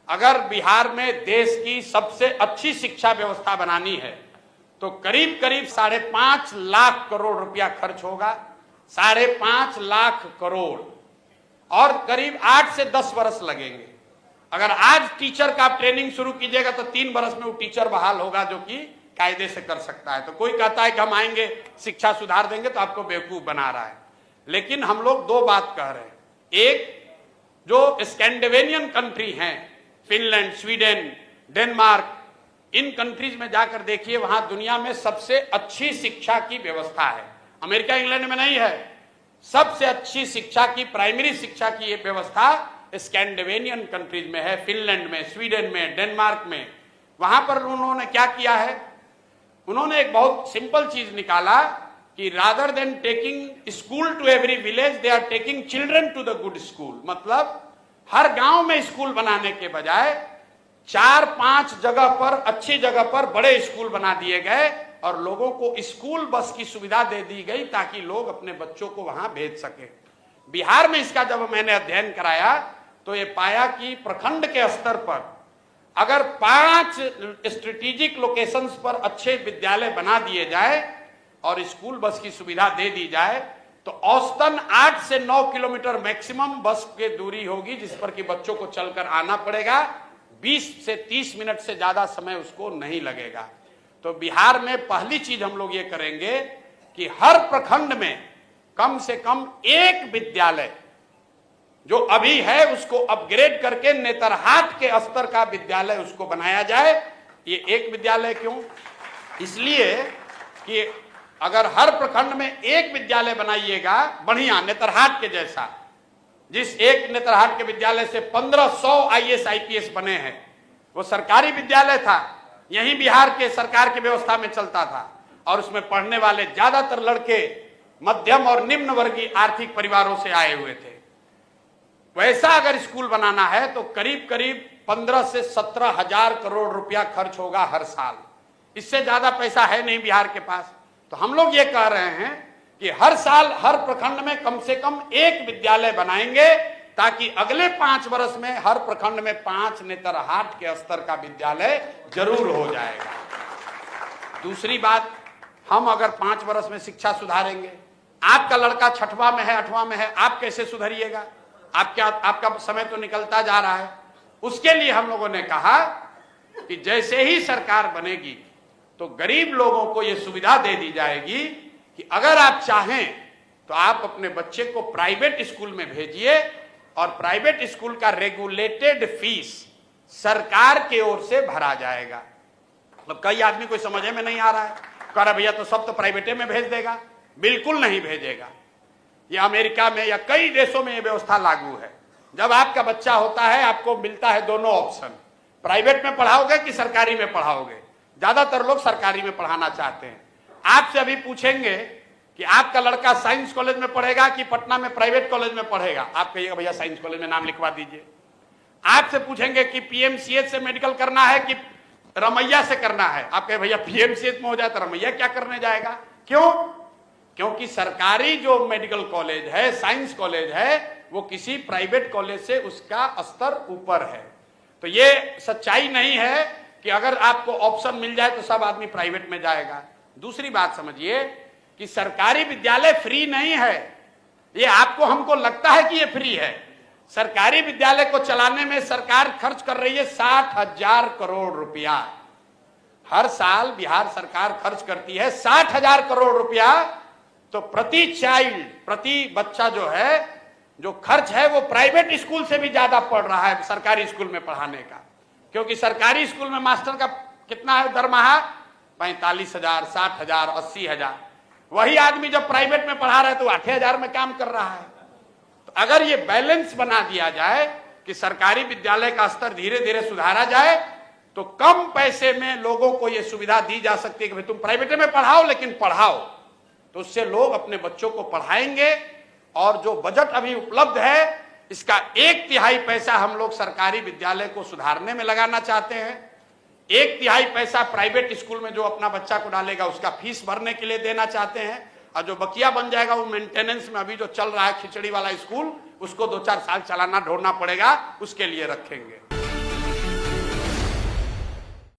अगर बिहार में देश की सबसे अच्छी शिक्षा व्यवस्था बनानी है तो करीब करीब 5.5 लाख करोड़ रुपया खर्च होगा। 5.5 लाख करोड़ और करीब 8 से 10 वर्ष लगेंगे। अगर आज टीचर का आप ट्रेनिंग शुरू कीजिएगा तो 3 वर्ष में वो टीचर बहाल होगा जो कि कायदे से कर सकता है। तो कोई कहता है कि हम आएंगे शिक्षा सुधार देंगे तो आपको बेवकूफ बना रहा है। लेकिन हम लोग दो बात कह रहे हैं। एक, जो स्कैंडिनेवियन कंट्री हैं, फिनलैंड, स्वीडन, डेनमार्क, इन कंट्रीज में जाकर देखिए, वहां दुनिया में सबसे अच्छी शिक्षा की व्यवस्था है। अमेरिका इंग्लैंड में नहीं है। सबसे अच्छी शिक्षा की, प्राइमरी शिक्षा की ये व्यवस्था स्कैंडिनेवियन कंट्रीज में है, फिनलैंड में, स्वीडन में, डेनमार्क में। वहां पर उन्होंने क्या किया है, उन्होंने एक बहुत सिंपल चीज निकाला कि rather than taking school to every village, they are taking children to the good school. मतलब हर गांव में स्कूल बनाने के बजाय 4-5 जगह पर, अच्छी जगह पर बड़े स्कूल बना दिए गए और लोगों को स्कूल बस की सुविधा दे दी गई ताकि लोग अपने बच्चों को वहां भेज सके। बिहार में इसका जब मैंने अध्ययन कराया तो ये पाया कि प्रखंड के स्तर पर अगर 5 स्ट्रेटेजिक लोकेशंस पर अच्छे विद्यालय बना दिए जाए और स्कूल बस की सुविधा दे दी जाए तो औसतन 8 से 9 किलोमीटर मैक्सिमम बस की दूरी होगी जिस पर कि बच्चों को चलकर आना पड़ेगा। 20 से 30 मिनट से ज्यादा समय उसको नहीं लगेगा। तो बिहार में पहली चीज हम लोग ये करेंगे कि हर प्रखंड में कम से कम एक विद्यालय जो अभी है उसको अपग्रेड करके नेतरहाट के स्तर का विद्यालय उसको बनाया जाए। ये एक विद्यालय क्यों? इसलिए कि अगर हर प्रखंड में एक विद्यालय बनाइएगा बढ़िया नेतरहाट के जैसा, जिस एक नेतरहाट के विद्यालय से 1500 IAS IPS बने हैं, वो सरकारी विद्यालय था, यही बिहार के सरकार की व्यवस्था में चलता था और उसमें पढ़ने वाले ज्यादातर लड़के मध्यम और निम्न वर्गीय आर्थिक परिवारों से आए हुए थे। वैसा अगर स्कूल बनाना है तो करीब करीब 15 से 17 हजार करोड़ रुपया खर्च होगा हर साल। इससे ज्यादा पैसा है नहीं बिहार के पास। तो हम लोग ये कह रहे हैं कि हर साल हर प्रखंड में कम से कम एक विद्यालय बनाएंगे ताकि अगले 5 वर्ष में हर प्रखंड में 5 नेतरहाट के स्तर का विद्यालय जरूर हो जाएगा। दूसरी बात, हम अगर 5 वर्ष में शिक्षा सुधारेंगे, आपका लड़का 6वां में है, 8वां में है, आप कैसे सुधरिएगा? आपका समय तो निकलता जा रहा है। उसके लिए हम लोगों ने कहा कि जैसे ही सरकार बनेगी तो गरीब लोगों को यह सुविधा दे दी जाएगी कि अगर आप चाहें तो आप अपने बच्चे को प्राइवेट स्कूल में भेजिए और प्राइवेट स्कूल का रेगुलेटेड फीस सरकार की ओर से भरा जाएगा। मतलब कई आदमी कोई समझ में नहीं आ रहा है, कह रहा भैया तो सब तो प्राइवेटे में भेज देगा। बिल्कुल नहीं भेजेगा। ये अमेरिका में या कई देशों में ये व्यवस्था लागू है। जब आपका बच्चा होता है आपको मिलता है दोनों ऑप्शन, प्राइवेट में पढ़ाओगे कि सरकारी में पढ़ाओगे। ज्यादातर लोग सरकारी में पढ़ाना चाहते हैं। आपसे अभी पूछेंगे कि आपका लड़का साइंस कॉलेज में पढ़ेगा कि पटना में प्राइवेट कॉलेज में पढ़ेगा, आप कहिएगा भैया साइंस कॉलेज में नाम लिखवा दीजिए। आपसे पूछेंगे कि PMCH से मेडिकल करना है कि रमैया से करना है, आप कहे भैया PMCH में हो जाए तो रमैया क्या करने जाएगा। क्यों? क्योंकि सरकारी जो मेडिकल कॉलेज है, साइंस कॉलेज है, वो किसी प्राइवेट कॉलेज से उसका स्तर ऊपर है। तो ये सच्चाई नहीं है कि अगर आपको ऑप्शन मिल जाए तो सब आदमी प्राइवेट में जाएगा। दूसरी बात समझिए कि सरकारी विद्यालय फ्री नहीं है। ये आपको हमको लगता है कि ये फ्री है। सरकारी विद्यालय को चलाने में सरकार खर्च कर रही है 60,000 करोड़ रुपया। हर साल बिहार सरकार खर्च करती है 60,000 करोड़ रुपया। तो प्रति चाइल्ड, प्रति बच्चा जो है, जो खर्च है वो प्राइवेट स्कूल से भी ज्यादा पड़ रहा है सरकारी स्कूल में पढ़ाने का। क्योंकि सरकारी स्कूल में मास्टर का कितना है दरमाहा? 45,000, 60,000, 80,000। वही आदमी जब प्राइवेट में पढ़ा रहा है तो 8,000 में काम कर रहा है। तो अगर ये बैलेंस बना दिया जाए कि सरकारी विद्यालय का स्तर धीरे धीरे सुधारा जाए तो कम पैसे में लोगों को यह सुविधा दी जा सकती है कि भाई तुम प्राइवेट में पढ़ाओ लेकिन पढ़ाओ। तो उससे लोग अपने बच्चों को पढ़ाएंगे। और जो बजट अभी उपलब्ध है इसका 1/3 पैसा हम लोग सरकारी विद्यालय को सुधारने में लगाना चाहते हैं। 1/3 पैसा प्राइवेट स्कूल में जो अपना बच्चा को डालेगा उसका फीस भरने के लिए देना चाहते हैं। और जो बकिया बन जाएगा वो मेंटेनेंस में, अभी जो चल रहा है खिचड़ी वाला स्कूल, उसको 2-4 साल चलाना ढोना पड़ेगा, उसके लिए रखेंगे।